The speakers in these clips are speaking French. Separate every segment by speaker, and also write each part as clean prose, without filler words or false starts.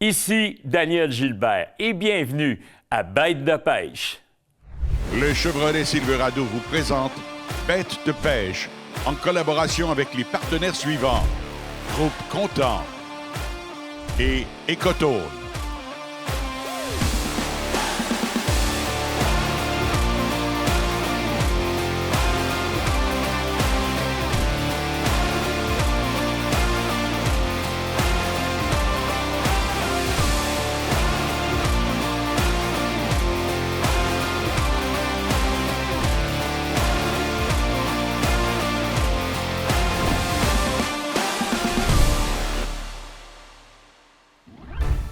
Speaker 1: Ici Daniel Gilbert et bienvenue à Bête de pêche.
Speaker 2: Le Chevrolet Silverado vous présente Bête de pêche en collaboration avec les partenaires suivants: Groupe Content et Ecotone.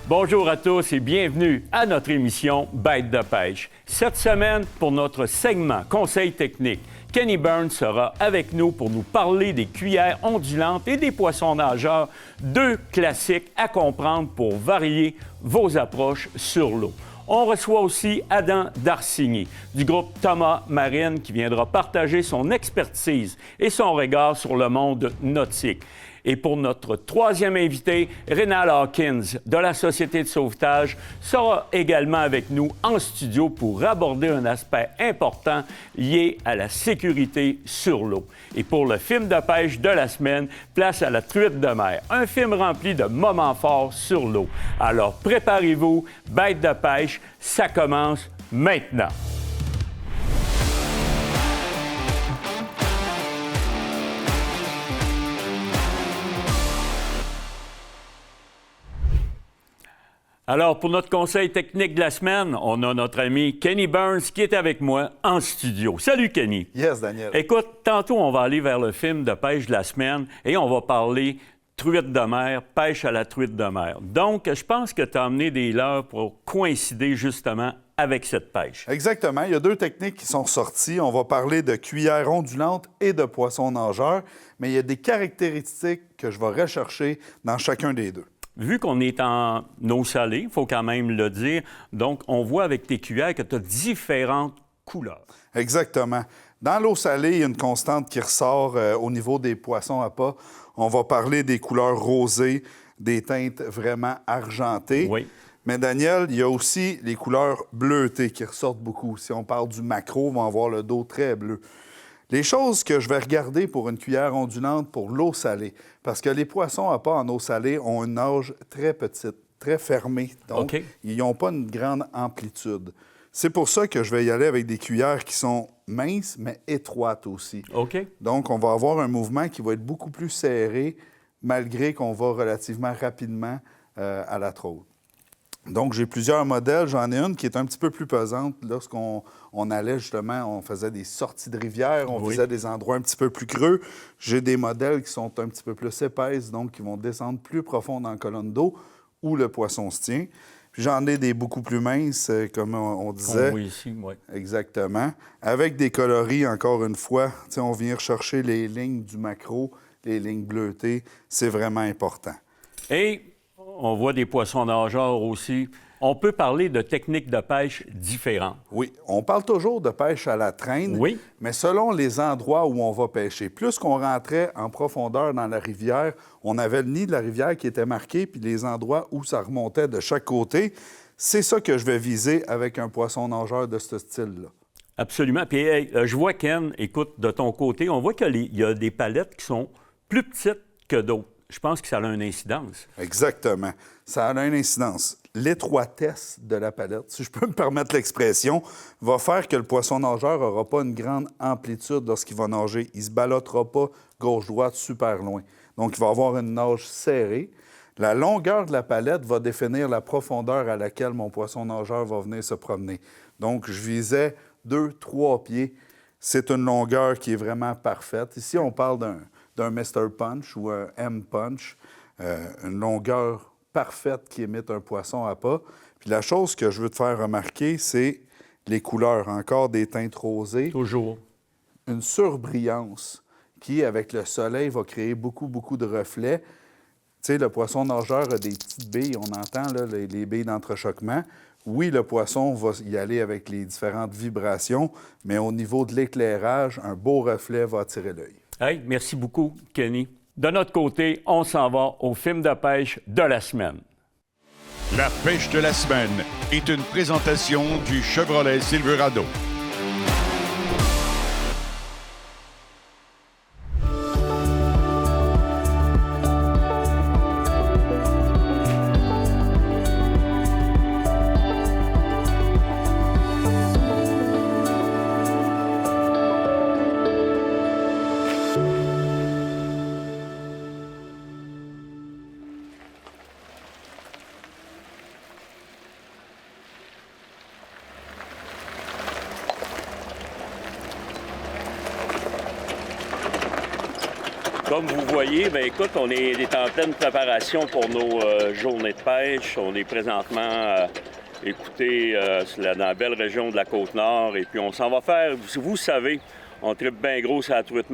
Speaker 1: Bonjour à tous et bienvenue à notre émission Bête de pêche. Cette semaine, pour notre segment Conseils techniques, Kenny Burns sera avec nous pour nous parler des cuillères ondulantes et des poissons nageurs, deux classiques à comprendre pour varier vos approches sur l'eau. On reçoit aussi Adam Darcigny du groupe Thomas Marine qui viendra partager son expertise et son regard sur le monde nautique. Et pour notre troisième invité, Rénal Hawkins de la Société de sauvetage sera également avec nous en studio pour aborder un aspect important lié à la sécurité sur l'eau. Et pour le film de pêche de la semaine, place à la truite de mer, un film rempli de moments forts sur l'eau. Alors préparez-vous, Bête de pêche, ça commence maintenant. Alors, pour notre conseil technique de la semaine, on a notre ami Kenny Burns qui est avec moi en studio. Salut, Kenny.
Speaker 3: Yes, Daniel.
Speaker 1: Écoute, tantôt, on va aller vers le film de pêche de la semaine et on va parler truite de mer, pêche à la truite de mer. Donc, je pense que tu as amené des leurres pour coïncider justement avec cette pêche.
Speaker 3: Exactement. Il y a deux techniques qui sont sorties. On va parler de cuillères ondulantes et de poissons nageurs, mais il y a des caractéristiques que je vais rechercher dans chacun des deux.
Speaker 1: Vu qu'on est en eau salée, il faut quand même le dire, donc on voit avec tes cuillères que tu as différentes couleurs.
Speaker 3: Exactement. Dans l'eau salée, il y a une constante qui ressort au niveau des poissons à pas. On va parler des couleurs rosées, des teintes vraiment argentées.
Speaker 1: Oui.
Speaker 3: Mais Daniel, il y a aussi les couleurs bleutées qui ressortent beaucoup. Si on parle du maquereau, on va avoir le dos très bleu. Les choses que je vais regarder pour une cuillère ondulante pour l'eau salée, parce que les poissons à pas en eau salée ont une nage très petite, très fermée. Donc, ils n'ont pas une grande amplitude. C'est pour ça que je vais y aller avec des cuillères qui sont minces, mais étroites aussi. Donc, on va avoir un mouvement qui va être beaucoup plus serré, malgré qu'on va relativement rapidement à la trône. Donc, j'ai plusieurs modèles. J'en ai une qui est un petit peu plus pesante. Lorsqu'on allait justement, on faisait des sorties de rivière, on faisait des endroits un petit peu plus creux. J'ai des modèles qui sont un petit peu plus épaisses, donc qui vont descendre plus profond dans la colonne d'eau où le poisson se tient. Puis j'en ai des beaucoup plus minces, comme on disait.
Speaker 1: Oui, ici, oui.
Speaker 3: Exactement. Avec des coloris, encore une fois. On vient rechercher les lignes du maquereau, les lignes bleutées. C'est vraiment important.
Speaker 1: Et on voit des poissons nageurs aussi. On peut parler de techniques de pêche différentes.
Speaker 3: Oui, on parle toujours de pêche à la traîne, mais selon les endroits où on va pêcher. Plus qu'on rentrait en profondeur dans la rivière, on avait le nid de la rivière qui était marqué, puis les endroits où ça remontait de chaque côté. C'est ça que je vais viser avec un poisson nageur de ce style-là.
Speaker 1: Absolument. Puis je vois, Ken, écoute, de ton côté, on voit qu'il y a des palettes qui sont plus petites que d'autres. Je pense que ça a une incidence.
Speaker 3: Exactement. Ça a une incidence. L'étroitesse de la palette, si je peux me permettre l'expression, va faire que le poisson nageur n'aura pas une grande amplitude lorsqu'il va nager. Il ne se ballottera pas gauche-droite super loin. Donc, il va avoir une nage serrée. La longueur de la palette va définir la profondeur à laquelle mon poisson nageur va venir se promener. Donc, je visais 2-3 pieds. C'est une longueur qui est vraiment parfaite. Ici, on parle d'un Mr. Punch ou un M-Punch, une longueur parfaite qui imite un poisson à pas. Puis la chose que je veux te faire remarquer, c'est les couleurs, encore des teintes rosées.
Speaker 1: Toujours.
Speaker 3: Une surbrillance qui, avec le soleil, va créer beaucoup, beaucoup de reflets. Tu sais, le poisson nageur a des petites billes, on entend là, les billes d'entrechoquement. Oui, le poisson va y aller avec les différentes vibrations, mais au niveau de l'éclairage, un beau reflet va attirer l'œil.
Speaker 1: Hey, merci beaucoup, Kenny. De notre côté, on s'en va au film de pêche de la semaine.
Speaker 2: La pêche de la semaine est une présentation du Chevrolet Silverado.
Speaker 1: Comme vous voyez, bien écoute, on est en pleine préparation pour nos journées de pêche. On est présentement, dans la belle région de la Côte-Nord. Et puis on s'en va faire, vous savez, on tripe bien gros sur la truite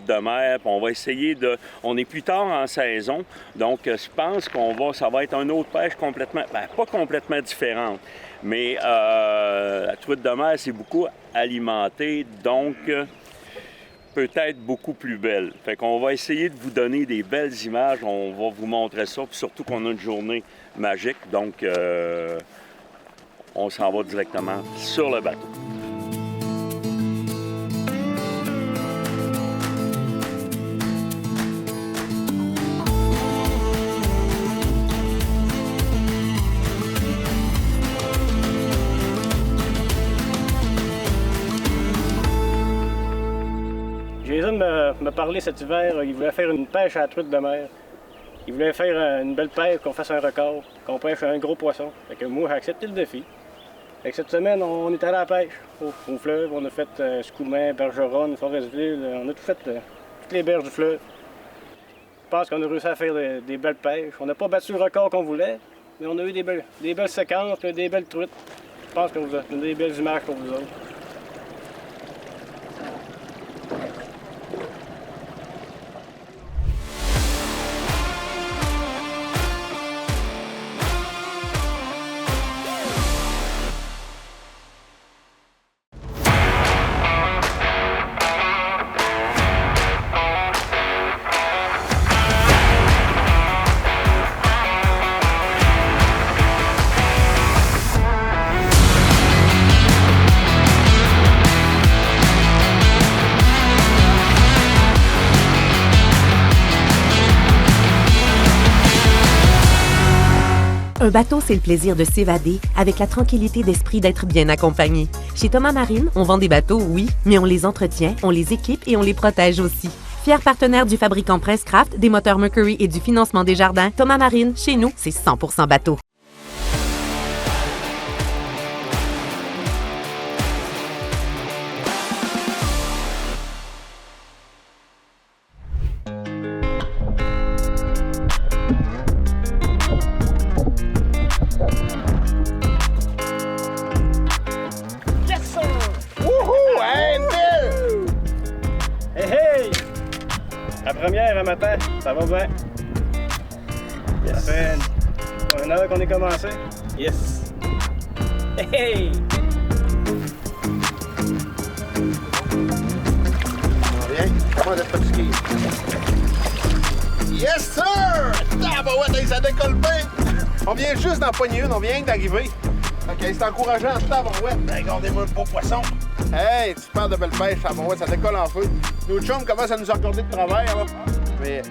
Speaker 1: de mer. Puis on va essayer de... On est plus tard en saison, donc je pense ça va être une autre pêche complètement... Bien, pas complètement différente, mais la truite de mer, c'est beaucoup alimenté, donc... peut-être beaucoup plus belle. Fait qu'on va essayer de vous donner des belles images, on va vous montrer ça, puis surtout qu'on a une journée magique, donc on s'en va directement sur le bateau.
Speaker 4: Jason m'a parlé cet hiver, il voulait faire une pêche à la truite de mer. Il voulait faire une belle pêche, qu'on fasse un record, qu'on pêche un gros poisson. Fait que moi, j'ai accepté le défi. Fait que cette semaine, on est allé à la pêche au fleuve. On a fait Scoumin, Bergeronne, Forestville. On a tout fait, toutes les berges du fleuve. Je pense qu'on a réussi à faire des belles pêches. On n'a pas battu le record qu'on voulait, mais on a eu des belles séquences, des belles truites. Je pense qu'on vous a donné des belles images pour vous autres.
Speaker 5: Un bateau, c'est le plaisir de s'évader avec la tranquillité d'esprit d'être bien accompagné. Chez Thomas Marine, on vend des bateaux, oui, mais on les entretient, on les équipe et on les protège aussi. Fier partenaire du fabricant Princecraft, des moteurs Mercury et du financement des jardins, Thomas Marine, chez nous, c'est 100% bateau.
Speaker 4: La première un matin, ça va bien. Yes. Ça fait une heure qu'on est commencé. Yes. Hey!
Speaker 6: On vient? Comment d'être fatigué? Yes, sir! Ah, bah ouais, ça décolle bien! On vient juste d'en pogner une, on vient d'arriver. OK, c'est encourageant, ouais. Regardez-moi le beau poisson. Hey, tu parles de belle pêche, ouais, ça décolle en feu. Nos chums commencent à nous accorder de travers, là. Mais...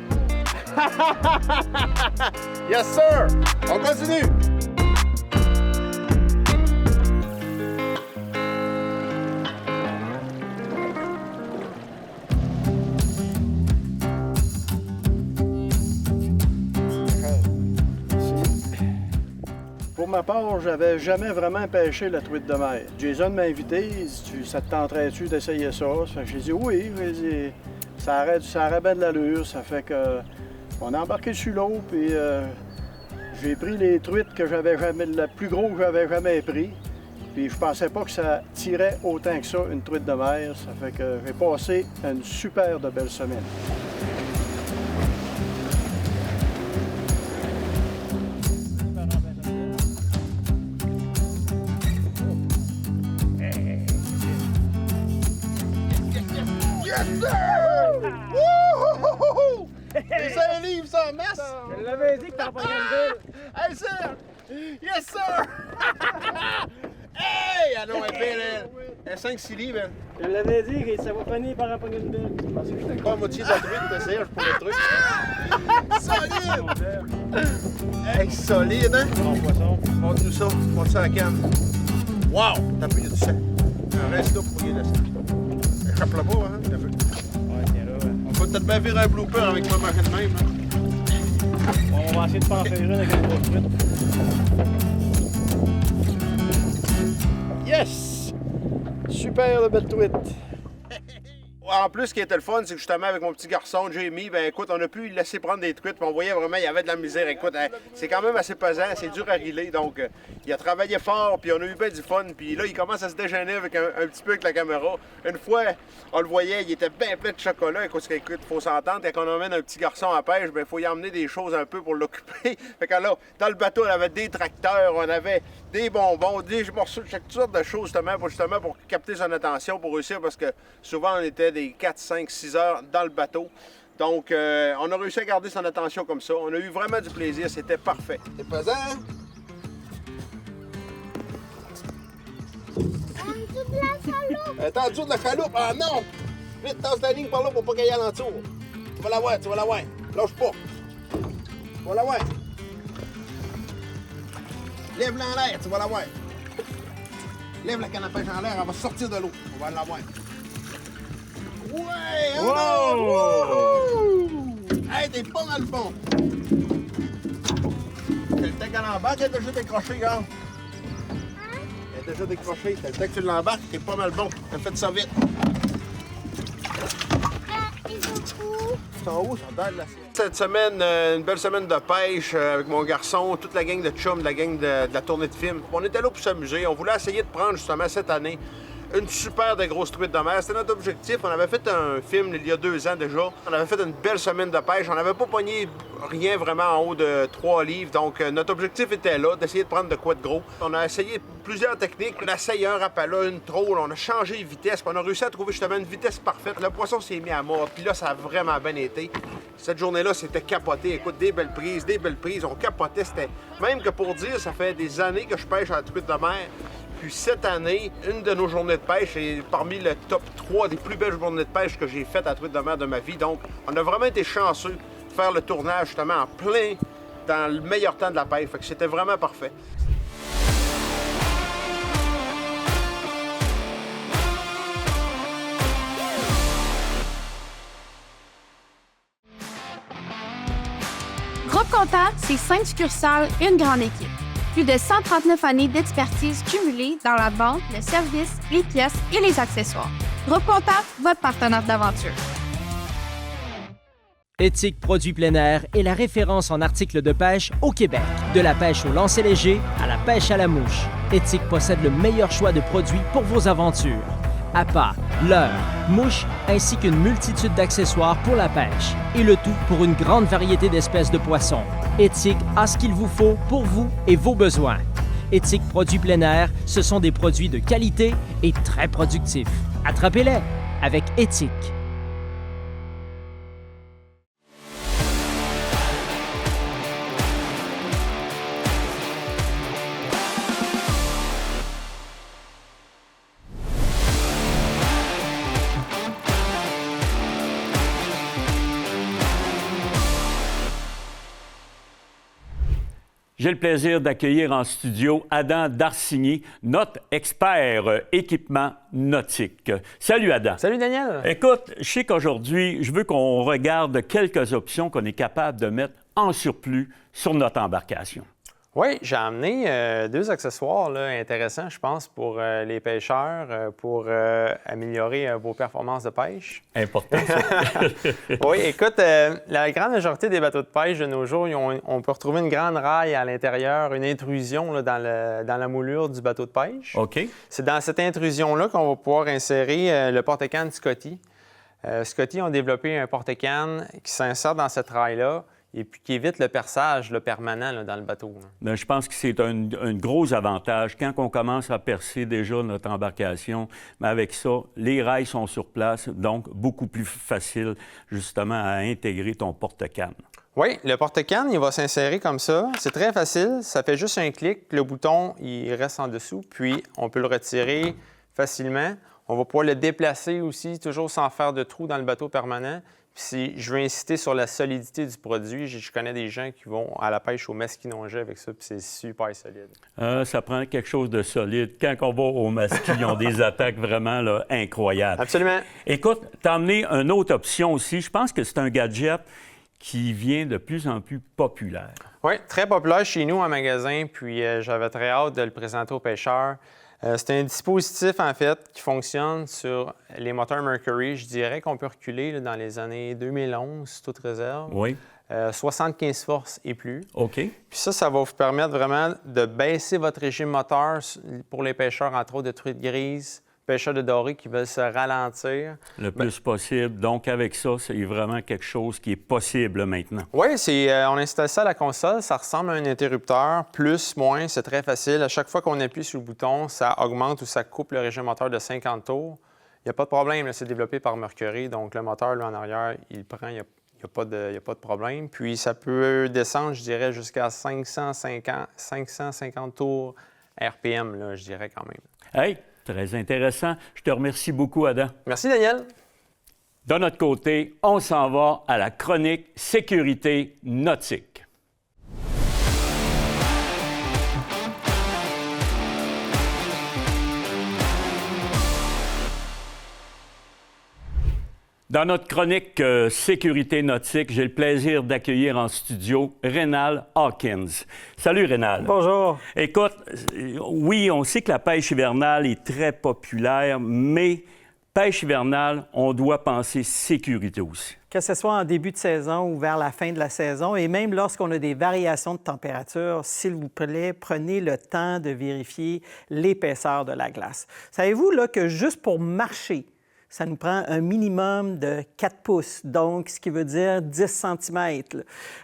Speaker 6: yes, sir! On continue!
Speaker 4: Pour ma part, j'avais jamais vraiment pêché la truite de mer. Jason m'a invité, il dit, ça te tenterait-tu d'essayer ça? J'ai dit oui, ça aurait bien de l'allure, ça fait que on a embarqué sur l'eau, puis j'ai pris les truites que j'avais jamais, le plus gros que j'avais jamais pris. Puis je pensais pas que ça tirait autant que ça, une truite de mer. Ça fait que j'ai passé une super de belle semaine.
Speaker 6: C'est 5 livres, ça, en masse!
Speaker 4: Je l'avais dit que t'en prenais une belle.
Speaker 6: Hey, sir! Yes, sir! Hey! Ah non, elle est belle, elle. Elle est 5-6 livres, elle.
Speaker 4: Je l'avais dit, ça va finir par apprendre une belle.
Speaker 6: Je pensais que j'étais pas à moitié de la truite, t'essayais, je prends le truc. Solide! Hey, solide, hein?
Speaker 4: Bon poisson.
Speaker 6: Montre-nous ça, montre ça à la canne. Wow! T'as pris du sang. Reste là pour qu'il y ait le sang. Échappe-le pas, hein? T'as vu?
Speaker 4: Ouais, tiens là.
Speaker 6: On va peut-être bien faire un blooper avec ma marque de même, hein?
Speaker 4: Bon, on va essayer de faire en faire une avec une grosse truite.
Speaker 6: Yes! Super, la belle truite. En plus, ce qui était le fun, c'est que justement, avec mon petit garçon, Jamie, ben écoute, on a pu lui laisser prendre des truites, puis on voyait vraiment, il y avait de la misère. Écoute, hein, c'est quand même assez pesant, c'est dur à riler, donc il a travaillé fort, puis on a eu bien du fun, puis là, il commence à se déjeuner avec un petit peu avec la caméra. Une fois, on le voyait, il était bien plein de chocolat. Écoute, il faut s'entendre, quand on emmène un petit garçon à pêche, ben il faut y emmener des choses un peu pour l'occuper. Fait que là, dans le bateau, on avait des tracteurs, on avait des bonbons, des morceaux de toutes sortes de choses, justement pour capter son attention, pour réussir, parce que souvent, on était des 4, 5, 6 heures dans le bateau. Donc, on a réussi à garder son attention comme ça. On a eu vraiment du plaisir. C'était parfait. C'est pesant, hein? T'es en dessous de la chaloupe? Ah non! Vite, tasse la ligne par là pour pas qu'elle y aille en dessous. Tu vas la voir, tu vas la voir. Lâche pas. Tu vas la voir. Lève-la en l'air, tu vas la voir. Lève la canne à pêche en l'air, elle va sortir de l'eau. On va la voir. Ouais! Wow! Hey, t'es pas dans le fond! T'as le temps qu'elle embarque, elle est déjà décrochée, gars. Elle est déjà décrochée. T'as le temps que tu l'embarques, t'es pas mal bon. T'as fait ça vite. C'est en haut, ça donne là. Cette semaine, une belle semaine de pêche avec mon garçon, toute la gang de chums, la gang de la tournée de film. On était là pour s'amuser. On voulait essayer de prendre justement cette année une super de grosse truite de mer. C'était notre objectif. On avait fait un film il y a 2 ans déjà. On avait fait une belle semaine de pêche. On n'avait pas pogné rien vraiment en haut de 3 livres. Donc, notre objectif était là, d'essayer de prendre de quoi de gros. On a essayé plusieurs techniques. On a essayé un rapala, une troll. On a changé de vitesse. Puis on a réussi à trouver justement une vitesse parfaite. Le poisson s'est mis à mort. Puis là, ça a vraiment bien été. Cette journée-là, c'était capoté. Écoute, des belles prises. On capotait. C'était... Même que pour dire, ça fait des années que je pêche à la truite de mer. Puis cette année, une de nos journées de pêche est parmi le top 3 des plus belles journées de pêche que j'ai faites à la truite de mer de ma vie. Donc, on a vraiment été chanceux de faire le tournage justement en plein dans le meilleur temps de la pêche. Fait que c'était vraiment parfait.
Speaker 7: Groupe Comptable, c'est 5 succursales, une grande équipe. Plus de 139 années d'expertise cumulée dans la vente, le service, les pièces et les accessoires. Groupe Comptable, votre partenaire d'aventure.
Speaker 8: Éthique Produits plein air est la référence en articles de pêche au Québec. De la pêche au lancer léger à la pêche à la mouche, Éthique possède le meilleur choix de produits pour vos aventures. Appât, leurre, mouches, ainsi qu'une multitude d'accessoires pour la pêche. Et le tout pour une grande variété d'espèces de poissons. Éthique a ce qu'il vous faut pour vous et vos besoins. Éthique Produits plein air, ce sont des produits de qualité et très productifs. Attrapez-les avec Éthique.
Speaker 1: J'ai le plaisir d'accueillir en studio Adam Darsigny, notre expert équipement nautique. Salut Adam.
Speaker 9: Salut Daniel.
Speaker 1: Écoute, je sais qu'aujourd'hui, je veux qu'on regarde quelques options qu'on est capable de mettre en surplus sur notre embarcation.
Speaker 9: Oui, j'ai amené 2 accessoires là, intéressants, je pense, pour les pêcheurs, pour améliorer vos performances de pêche.
Speaker 1: Important, ça.
Speaker 9: Oui, écoute, la grande majorité des bateaux de pêche de nos jours, on peut retrouver une grande raille à l'intérieur, une intrusion là, dans la moulure du bateau de pêche.
Speaker 1: OK.
Speaker 9: C'est dans cette intrusion-là qu'on va pouvoir insérer le porte-canne Scotty. Scotty ont développé un porte-canne qui s'insère dans cette raille-là. et puis qui évite le perçage permanent là, dans le bateau.
Speaker 1: Bien, je pense que c'est un gros avantage. Quand on commence à percer déjà notre embarcation, mais avec ça, les rails sont sur place, donc beaucoup plus facile justement à intégrer ton porte-canne.
Speaker 9: Oui, le porte-canne, il va s'insérer comme ça. C'est très facile. Ça fait juste un clic. Le bouton, il reste en dessous. Puis, on peut le retirer facilement. On va pouvoir le déplacer aussi, toujours sans faire de trou dans le bateau permanent. Puis, si je veux insister sur la solidité du produit, je connais des gens qui vont à la pêche au masquinongé avec ça, puis c'est super solide.
Speaker 1: Ça prend quelque chose de solide. Quand on va au masquis, ils ont des attaques vraiment là, incroyables.
Speaker 9: Absolument.
Speaker 1: Écoute, t'as amené une autre option aussi. Je pense que c'est un gadget qui vient de plus en plus populaire.
Speaker 9: Oui, très populaire chez nous en magasin, puis j'avais très hâte de le présenter aux pêcheurs. C'est un dispositif, en fait, qui fonctionne sur les moteurs Mercury. Je dirais qu'on peut reculer là, dans les années 2011, toute réserve.
Speaker 1: Oui.
Speaker 9: 75 forces et plus.
Speaker 1: OK.
Speaker 9: Puis ça va vous permettre vraiment de baisser votre régime moteur pour les pêcheurs, entre autres de truites grises, pêcheurs de dorés qui veulent se ralentir.
Speaker 1: Le plus possible. Donc, avec ça, c'est vraiment quelque chose qui est possible là, maintenant.
Speaker 9: Oui, on installe ça à la console. Ça ressemble à un interrupteur. Plus, moins, c'est très facile. À chaque fois qu'on appuie sur le bouton, ça augmente ou ça coupe le régime moteur de 50 tours. Il n'y a pas de problème. C'est développé par Mercury. Donc, le moteur, là, en arrière, il prend. Il n'y a pas de problème. Puis, ça peut descendre, je dirais, jusqu'à 550 tours RPM, là, je dirais quand même.
Speaker 1: Hey! Très intéressant. Je te remercie beaucoup, Adam.
Speaker 9: Merci, Daniel.
Speaker 1: De notre côté, on s'en va à la chronique sécurité nautique. Dans notre chronique sécurité nautique, j'ai le plaisir d'accueillir en studio Rénal Hawkins. Salut Rénal.
Speaker 10: Bonjour.
Speaker 1: Écoute, oui, on sait que la pêche hivernale est très populaire, mais pêche hivernale, on doit penser sécurité aussi.
Speaker 10: Que ce soit en début de saison ou vers la fin de la saison, et même lorsqu'on a des variations de température, s'il vous plaît, prenez le temps de vérifier l'épaisseur de la glace. Savez-vous là, que juste pour marcher, ça nous prend un minimum de 4 pouces, donc ce qui veut dire 10 cm.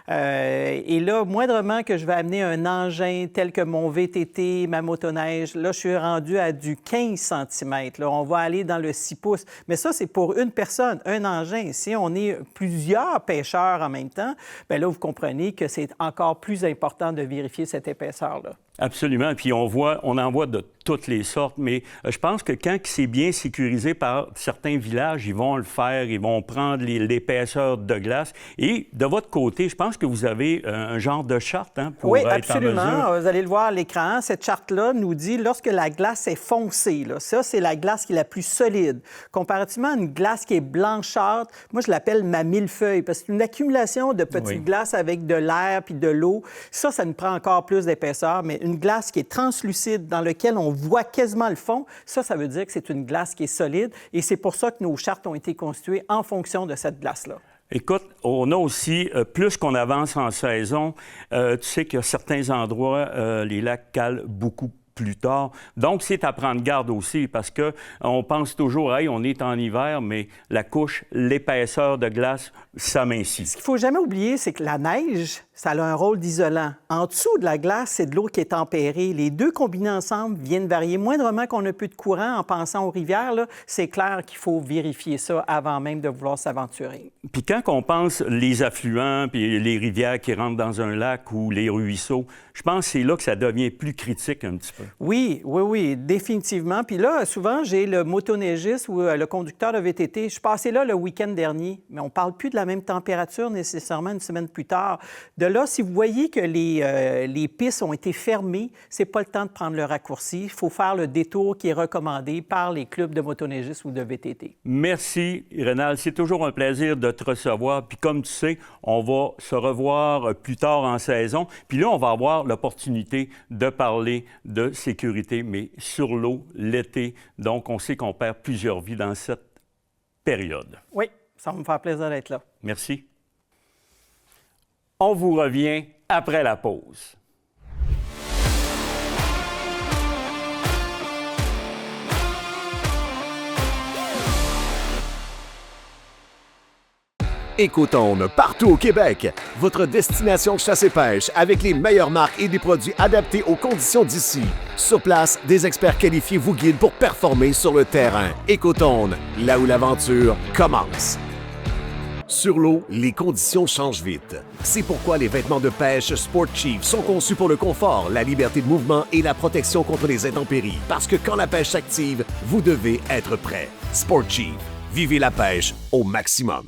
Speaker 10: Et là, moindrement que je vais amener un engin tel que mon VTT, ma motoneige, là, je suis rendu à du 15 cm. Là, on va aller dans le 6 pouces. Mais ça, c'est pour une personne, un engin. Si on est plusieurs pêcheurs en même temps, bien là, vous comprenez que c'est encore plus important de vérifier cette épaisseur-là.
Speaker 1: Absolument. Puis on en voit de toutes les sortes, mais je pense que quand c'est bien sécurisé par certains villages, ils vont le faire, ils vont prendre l'épaisseur de glace. Et de votre côté, je pense que vous avez un genre de charte pour
Speaker 10: oui,
Speaker 1: être
Speaker 10: absolument.
Speaker 1: en mesure.
Speaker 10: Vous allez le voir à l'écran. Cette charte-là nous dit lorsque la glace est foncée, là, ça, c'est la glace qui est la plus solide. Comparativement à une glace qui est blanchâtre, moi, je l'appelle ma millefeuille parce que c'est une accumulation de petites glaces avec de l'air puis de l'eau. Ça nous prend encore plus d'épaisseur, mais une glace qui est translucide, dans laquelle on voit quasiment le fond, ça veut dire que c'est une glace qui est solide. Et c'est pour ça que nos chartes ont été constituées en fonction de cette glace-là.
Speaker 1: Écoute, on a aussi, plus qu'on avance en saison, tu sais qu'il y a certains endroits, les lacs calent beaucoup plus tard. Donc, c'est à prendre garde aussi parce qu'on pense toujours, hey, on est en hiver, mais la couche, l'épaisseur de glace, ça mincit.
Speaker 10: Ce qu'il ne faut jamais oublier, c'est que la neige, ça a un rôle d'isolant. En dessous de la glace, c'est de l'eau qui est tempérée. Les deux combinés ensemble viennent varier. Moindrement qu'on a peu de courant en pensant aux rivières, là, c'est clair qu'il faut vérifier ça avant même de vouloir s'aventurer.
Speaker 1: Puis quand on pense les affluents puis les rivières qui rentrent dans un lac ou les ruisseaux, je pense que c'est là que ça devient plus critique un petit peu.
Speaker 10: Oui, définitivement. Puis là, souvent, j'ai le motoneigiste ou le conducteur de VTT. Je suis passé là le week-end dernier, mais on ne parle plus de la même température nécessairement une semaine plus tard. De là, si vous voyez que les pistes ont été fermées, c'est pas le temps de prendre le raccourci. Il faut faire le détour qui est recommandé par les clubs de motoneigistes ou de VTT.
Speaker 1: Merci, Rénal. C'est toujours un plaisir de te recevoir. Puis comme tu sais, on va se revoir plus tard en saison. Puis là, on va avoir l'opportunité de parler de sécurité, mais sur l'eau, l'été. Donc, on sait qu'on perd plusieurs vies dans cette période.
Speaker 10: Oui, ça va me faire plaisir d'être là.
Speaker 1: Merci. On vous revient après la pause.
Speaker 11: Écotone, partout au Québec. Votre destination de chasse et pêche avec les meilleures marques et des produits adaptés aux conditions d'ici. Sur place, des experts qualifiés vous guident pour performer sur le terrain. Écotone, là où l'aventure commence. Sur l'eau, les conditions changent vite. C'est pourquoi les vêtements de pêche Sport Chief sont conçus pour le confort, la liberté de mouvement et la protection contre les intempéries. Parce que quand la pêche s'active, vous devez être prêt. Sport Chief, vivez la pêche au maximum.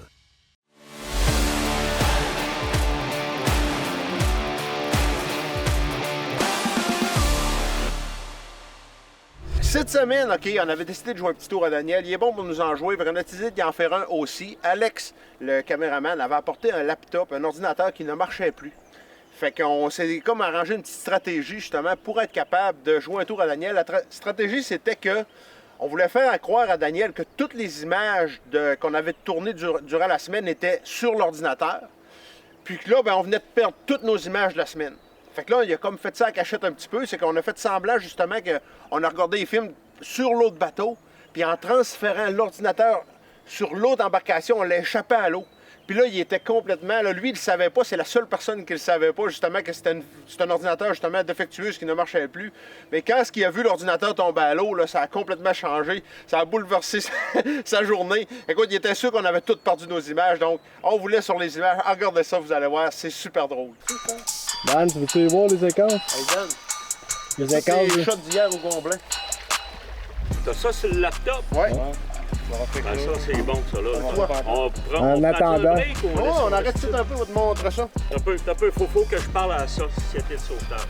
Speaker 6: Cette semaine, OK, on avait décidé de jouer un petit tour à Daniel. Il est bon pour nous en jouer. On a décidé d'y en faire un aussi. Alex, le caméraman, avait apporté un laptop, un ordinateur qui ne marchait plus. Fait qu'on s'est comme arrangé une petite stratégie, justement, pour être capable de jouer un tour à Daniel. La stratégie, c'était que on voulait faire croire à Daniel que toutes les images qu'on avait tournées durant la semaine étaient sur l'ordinateur. Puis que là, ben, on venait de perdre toutes nos images de la semaine. Fait que là, il a comme fait ça à cachette un petit peu, c'est qu'on a fait semblant justement qu'on a regardé les films sur l'autre bateau, puis en transférant l'ordinateur sur l'autre embarcation, on l'a échappé à l'eau. Puis là, il était complètement... Là, lui, il ne savait pas, c'est la seule personne qui ne le savait pas, justement, que c'était un ordinateur, justement, défectueux, qui ne marchait plus. Mais quand il a vu l'ordinateur tomber à l'eau, là, ça a complètement changé. Ça a bouleversé sa journée. Écoute, il était sûr qu'on avait toutes perdu nos images, donc on voulait sur les images. Regardez ça, vous allez voir, c'est super drôle.
Speaker 12: Dan, tu veux-tu les voir, les écarts?
Speaker 6: Hey, Dan,
Speaker 12: les écarts,
Speaker 6: c'est les shots d'hier au complet.
Speaker 1: T'as ça sur le laptop?
Speaker 6: Ouais.
Speaker 1: Ben ça, c'est bon, ça, là. On prend
Speaker 12: En attendant.
Speaker 1: un break ou
Speaker 6: On arrête tout un peu, on va te montrer ça.
Speaker 1: Un peu, faut que je parle à la société de sauvetage.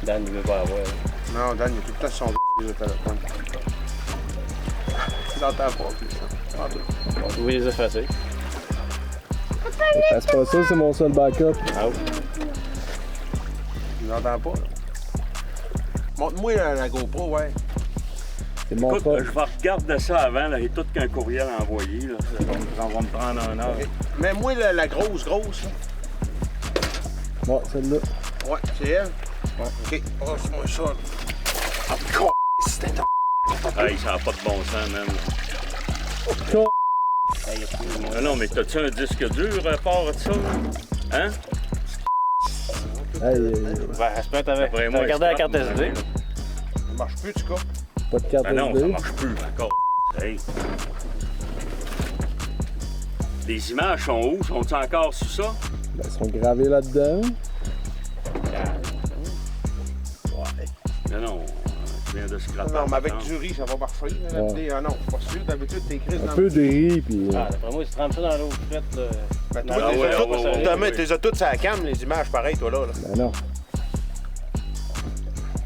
Speaker 4: Dan, il veut pas avoir.
Speaker 6: Non, Dan, il est tout le temps sur son téléphone. Tu l'entends pas plus, ça.
Speaker 4: On va les effacer.
Speaker 12: Passe pas ça, c'est mon seul backup.
Speaker 4: Ah oui.
Speaker 6: Tu l'entends pas, là. Montre-moi la GoPro, ouais.
Speaker 12: C'est mon
Speaker 1: Écoute,
Speaker 12: pote.
Speaker 1: je vais regarder ça avant, là, et tout qu'un courriel envoyé, là. Ça va me prendre un heure.
Speaker 6: Mets-moi la grosse, là.
Speaker 12: Ouais, celle-là.
Speaker 6: Ouais, c'est elle? Ouais. OK, passe-moi ça, là. Ah, c'était
Speaker 1: Hey, ça n'a pas de bon sens, man. Non, mais t'as-tu un disque dur à part de ça, là? Hein?
Speaker 4: Ben, j'espère que t'avais
Speaker 1: Après moi,
Speaker 4: regardé la carte SD.
Speaker 6: Ça marche plus, tu cas.
Speaker 12: Pas de carte
Speaker 1: Ah non, ça
Speaker 12: SD.
Speaker 1: marche plus, encore. Hey. Les images sont où? Sont-ils encore sous ça?
Speaker 12: Ben, ils sont gravés là-dedans.
Speaker 1: Ouais. Non, tu viens de scraper.
Speaker 6: Non, mais avec du riz, ça va marcher.
Speaker 12: Ouais.
Speaker 6: Ah non, je suis pas sûr. D'habitude, t'es écrit dans
Speaker 12: Un peu de riz, puis...
Speaker 4: Ah, d'après moi, il se trempe ça dans l'eau frette.
Speaker 6: Ben,
Speaker 4: Non,
Speaker 6: toi,
Speaker 4: ouais,
Speaker 6: t'es toutes sur la cam, les images, pareil, toi, là.
Speaker 12: Ben non.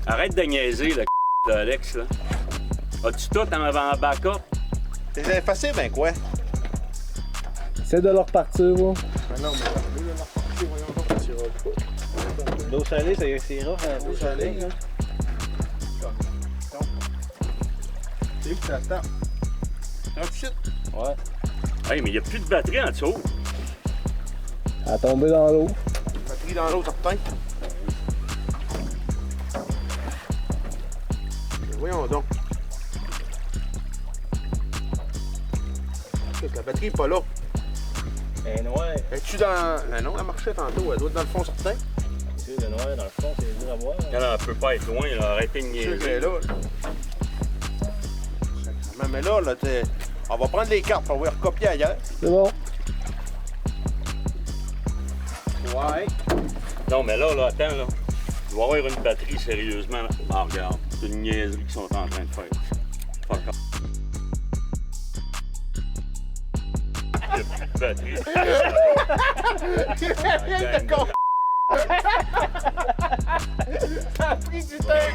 Speaker 1: Arrête de niaiser, le d'Alex, là. As-tu tout en backup?
Speaker 6: T'es effacé, ben quoi?
Speaker 12: Essaie de leur partir, moi.
Speaker 6: Ben non, mais là, voyons donc, tu iras pas.
Speaker 4: L'eau salée, c'est rough.
Speaker 6: L'eau salée, hein? C'est où que ça se tape? Un petit shit.
Speaker 4: Ouais.
Speaker 1: Hey, mais il n'y a plus de batterie en dessous.
Speaker 12: Elle a tombé dans l'eau.
Speaker 6: Batterie dans l'eau, certain. Voyons donc. La batterie n'est pas là.
Speaker 4: Elle est noire.
Speaker 6: Es-tu dans... Ben non, elle marchait tantôt. Elle doit être dans le fond, certain.
Speaker 4: Tu sais, le noir, dans le fond, c'est dur à voir.
Speaker 1: Elle ne peut pas être loin, là. Arrêtez de
Speaker 6: C'est sûr qu'elle est
Speaker 1: niaiser.
Speaker 6: là. Mais là, on va prendre les cartes, on va les recopier ailleurs.
Speaker 12: C'est bon.
Speaker 6: Ouais.
Speaker 1: Non, mais là, attends, là. Il va y avoir une batterie, sérieusement. Là. Ah, regarde. C'est une niaiserie qu'ils sont en train de faire. Fuck off. Il n'y a plus de batterie.
Speaker 6: Rien de con. Ça a pris du temps.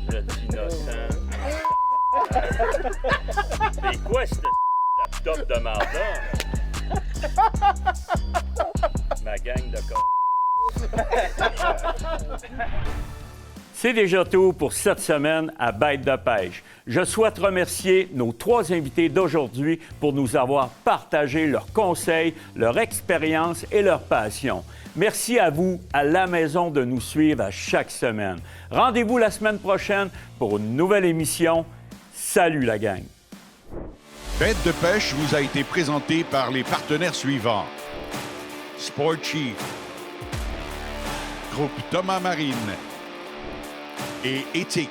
Speaker 1: Vous êtes innocent. C'est quoi ce laptop de marde-là? Ma gang de con. C'est déjà tout pour cette semaine à Bête de pêche. Je souhaite remercier nos 3 invités d'aujourd'hui pour nous avoir partagé leurs conseils, leur expérience et leur passion. Merci à vous, à la maison, de nous suivre à chaque semaine. Rendez-vous la semaine prochaine pour une nouvelle émission. Salut la gang!
Speaker 2: Bête de pêche vous a été présentée par les partenaires suivants. Sport Chief, Groupe Thomas Marine et Éthique.